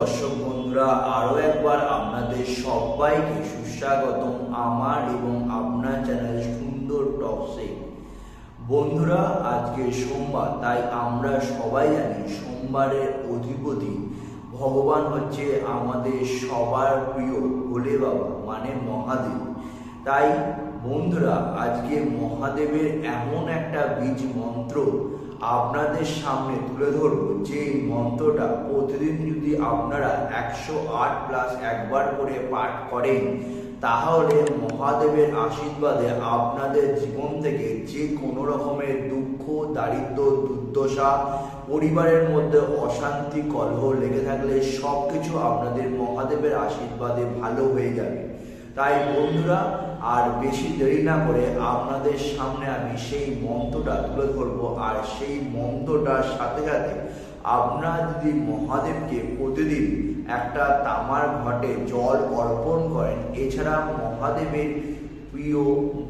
দর্শক বন্ধুরা, আরো একবার আপনাদের সবাইকে সুস্বাগতম আমার এবং আপনার চ্যানেল সুন্দর টক্সে। বন্ধুরা, আজকে সোমবার, তাই আমরা সবাই জানি সোমবারের অধিপতি ভগবান হচ্ছে আমাদের সবার প্রিয় ভোলে বাবা মানে মহাদেব। তাই বন্ধুরা, আজকে মহাদেবের এমন একটা বীজ মন্ত্র আপনাদের সামনে তুলে ধরবো, যে মন্ত্রটা প্রতিদিন যদি আপনারা 108+ একবার করে পাঠ করেন, তাহলে মহাদেবের আশীর্বাদে আপনাদের জীবন থেকে যে কোনো রকমের দুঃখ, দারিদ্র, দুর্দশা, পরিবারের মধ্যে অশান্তি, কলহ লেগে থাকলে সব কিছু আপনাদের মহাদেবের আশীর্বাদে ভালো হয়ে যাবে। তাই বন্ধুরা, আর বেশি দেরি না করে আপনাদের সামনে আমি সেই মন্ত্রটা তুলে ধরবো। আর সেই মন্ত্রটার সাথে সাথে আপনারা যদি মহাদেবকে প্রতিদিন একটা তামার ঘটে জল অর্পণ করেন, এছাড়া মহাদেবের প্রিয়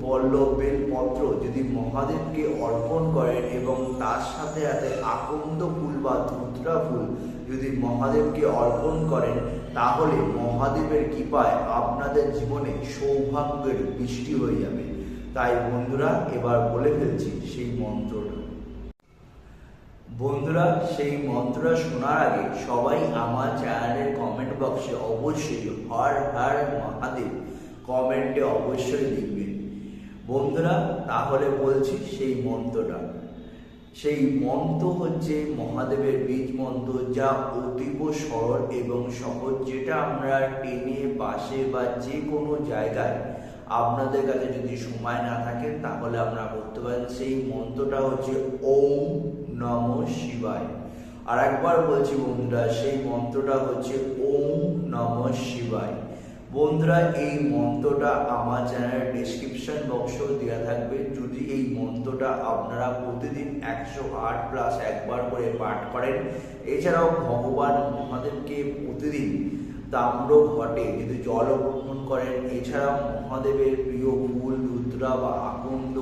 বল্লভ বেলপত্র যদি মহাদেবকে অর্পণ করেন এবং তার সাথে সাথে আকন্দ ফুল বা ধুতরা ফুল যদি মহাদেবকে অর্পণ করেন, তাহলে মহাদেবের কৃপায় আপনাদের জীবনে সৌভাগ্যের বৃষ্টি হয়ে যাবে। তাই বন্ধুরা, এবার বলে ফেলছি সেই মন্ত্রটা। বন্ধুরা, সেই মন্ত্রটা শোনার আগে সবাই আমার চ্যানেলের কমেন্ট বক্সে অবশ্যই হর হর মহাদেব কমেন্টে অবশ্যই লিখবেন। বন্ধুরা, তাহলে বলছি সেই মন্ত্রটা। সেই মন্ত্র হচ্ছে মহাদেবের বীজ মন্ত্র, যা অতীব সরল এবং সহজ, যেটা আমরা ট্রেনে, বাসে বা যে কোনো জায়গায় আপনাদের কাছে যদি সময় না থাকে তাহলে আপনারা করতে পারেন। সেই মন্ত্রটা হচ্ছে ওম নমঃ শিবায়। আর একবার বলছি বন্ধুরা, সেই মন্ত্রটা হচ্ছে ওম নমঃ শিবায়। বন্ধুরা, এই মন্ত্রটা আমার চ্যানেলের ডেসক্রিপশন বক্সেও দেওয়া থাকবে। যদি এই মন্ত্রটা আপনারা প্রতিদিন 108+ একবার করে পাঠ করেন, এছাড়াও ভগবান মহাদেবকে প্রতিদিন তাম্র ঘটে যদি জল অর্পণ করেন, এছাড়া মহাদেবের প্রিয় ফুল, রুদ্রা বা আকন্দ,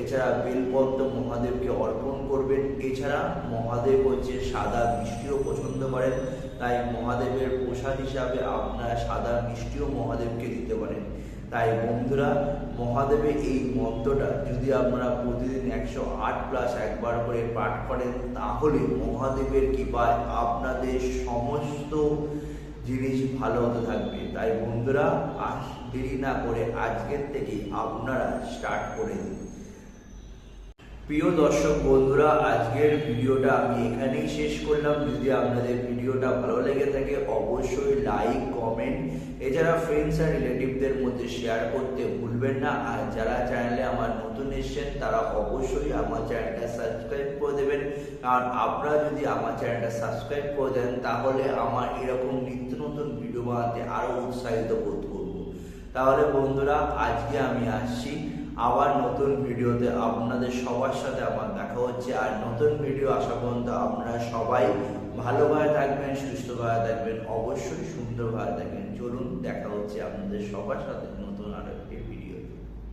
এছাড়া বেলপত্র মহাদেবকে অর্পণ করবেন। এছাড়া মহাদেব হচ্ছে সাদা মিষ্টিও পছন্দ করেন, তাই মহাদেবের প্রসাদ হিসাবে আপনারা সাদা মিষ্টিও মহাদেবকে দিতে পারেন। তাই বন্ধুরা, মহাদেবের এই মন্ত্রটা যদি আপনারা প্রতিদিন 108+ একবার করে পাঠ করেন, তাহলে মহাদেবের কৃপায় আপনাদের সমস্ত জিনিস ভালো হতে থাকবে। তাই বন্ধুরা, দেরি না করে আজকের থেকে আপনারা স্টার্ট করে দিন। প্রিয় দর্শক বন্ধুরা, আজকের ভিডিওটা আমি এখানেই শেষ করলাম। যদি আপনাদের ভিডিওটা ভালো লেগে থাকে অবশ্যই লাইক, কমেন্ট, এছাড়া ফ্রেন্ডস আর রিলেটিভদের মধ্যে শেয়ার করতে ভুলবেন না। আর যারা চ্যানেলে আমার নতুন এসেছেন তারা অবশ্যই আমার চ্যানেলটা সাবস্ক্রাইব করে দেবেন, কারণ আপনারা যদি আমার চ্যানেলটা সাবস্ক্রাইব করে দেন তাহলে আমার এরকম নিত্য নতুন ভিডিও বানাতে আরও উৎসাহিত বোধ করব। তাহলে বন্ধুরা, আজকে আমি আসছি আবার নতুন ভিডিওতে। আপনাদের সবার সাথে আমার দেখা হচ্ছে। আর নতুন ভিডিও আসা পর্যন্ত আপনারা সবাই ভালোভাবে থাকবেন, সুস্থভাবে থাকবেন, অবশ্যই সুন্দরভাবে থাকবেন। চলুন, দেখা হচ্ছে আপনাদের সবার সাথে নতুন আরেকটি ভিডিও।